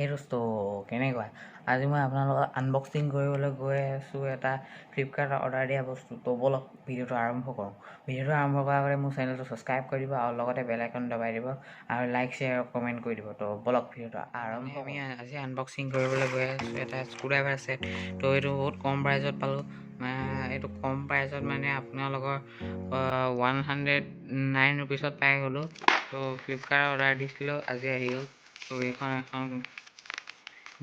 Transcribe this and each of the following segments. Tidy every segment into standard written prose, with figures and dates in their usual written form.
এই দোস্ত কেনেকুৱা আজি মই আপোনালোকক আনবক্সিং কৰিবলৈ গৈ আছোঁ এটা ফ্লিপকাৰ্টত অৰ্ডাৰ দিয়া বস্তু। তো ব'লক ভিডিঅ'টো আৰম্ভ কৰোঁ। ভিডিঅ'টো আৰম্ভ কৰাৰ আগতে মোৰ চেনেলটো ছাবস্ক্ৰাইব কৰি দিব আৰু লগতে বেল আইকন দবাই দিব আৰু লাইক শ্বেয়াৰ আৰু কমেণ্ট কৰি দিব। তো ব'লক ভিডিঅ'টো আৰম্ভ। আমি আজি আনবক্সিং কৰিবলৈ গৈ আছোঁ এটা স্ক্ৰুড্ৰাইভাৰ আছে। তো এইটো বহুত কম প্ৰাইজত পালোঁ। এইটো কম প্ৰাইজত মানে আপোনালোকৰ 109 ৰুপিছত পাই গ'লোঁ। তো ফ্লিপকাৰ্টত অৰ্ডাৰ দিছিলোঁ, আজি আহি গ'ল। তো এখন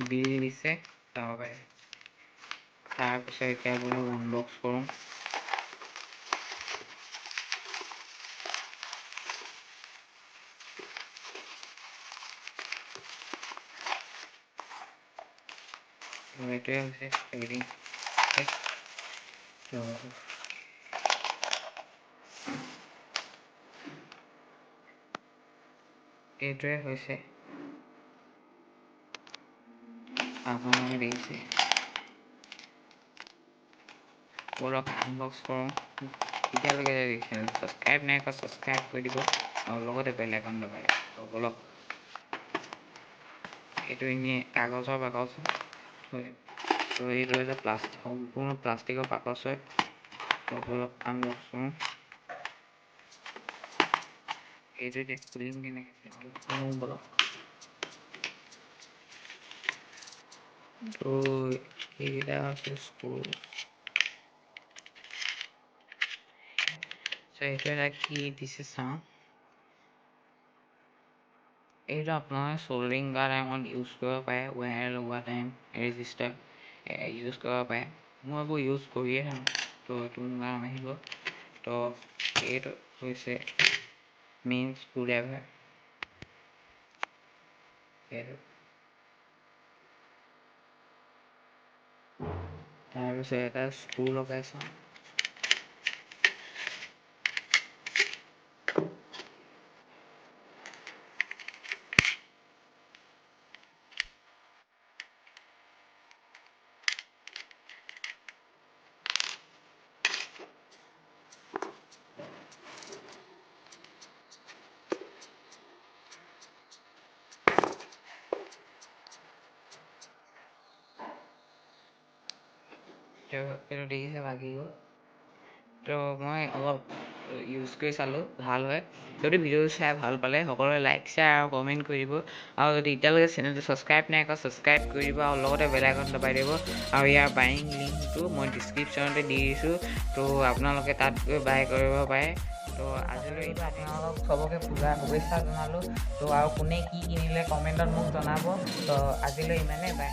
বিল দিছে চাব পাৰে। তাৰপিছত এতিয়া বোলো আনবক্স কৰোঁ। এইটোৱে হৈছে পেকেজিং। এইটোৱে হৈছে আপোনালোকে দেখিছে। ব'লক আনবক্স কৰোঁ। এতিয়ালৈকে চেনেল ছাবস্ক্ৰাইব নাই কৰা ছাবস্ক্ৰাইব কৰি দিব আৰু লগতে বেল আইকন দবাই দিব। ব'লক এইটো এনেই কাগজৰ বাকচ হয়। তো এইটো এটা সম্পূৰ্ণ প্লাষ্টিকৰ বাকচ হয়। তো ব'লক আনবক্স কৰোঁ। এইটো এতিয়া খুলিম কেনেকৈ ব'লক। তো এইকেইটা হৈছে স্ক্ৰু। এইটো এটা কি দিছে চাওঁ। এইটো আপোনাৰ চল্ডাৰিং কৰা টাইমত ইউজ কৰিব পাৰে, ৱায়াৰ লগোৱা টাইম ৰেজিষ্টাৰ ইউজ কৰিব পাৰে। মই এইবোৰ ইউজ কৰিয়ে থাকোঁ। তো এইটো নাম আহিব। তো এইটো হৈছে মেইন স্ক্ৰুড্ৰাইভাৰ। এইটো তাৰপিছত এটা স্ক্ৰু লগাইছোঁ। এইটো দেখিছে বাকী গ'ল। তো মই অলপ ইউজ কৰি চালোঁ, ভাল হয়। যদি ভিডিঅ'টো চাই ভাল পালে সকলোৱে লাইক শ্বেয়াৰ আৰু কমেণ্ট কৰি দিব। আৰু যদি এতিয়ালৈকে চেনেলটো ছাবস্ক্ৰাইব নাই কৰা ছাবস্ক্ৰাইব কৰি দিব আৰু লগতে বেল আইকন দবাই দিব। আৰু ইয়াৰ বাইং লিংকটো মই ডিছক্ৰিপশ্যনতে দি দিছোঁ। তো আপোনালোকে তাত গৈ বাই কৰিব পাৰে। তো আজিলৈ আপোনালোকক চবকে পূজাৰ শুভেচ্ছা জনালোঁ। তো আৰু কোনে কি কিনিলে কমেণ্টত মোক জনাব। তো আজিলৈ ইমানেই, বাই।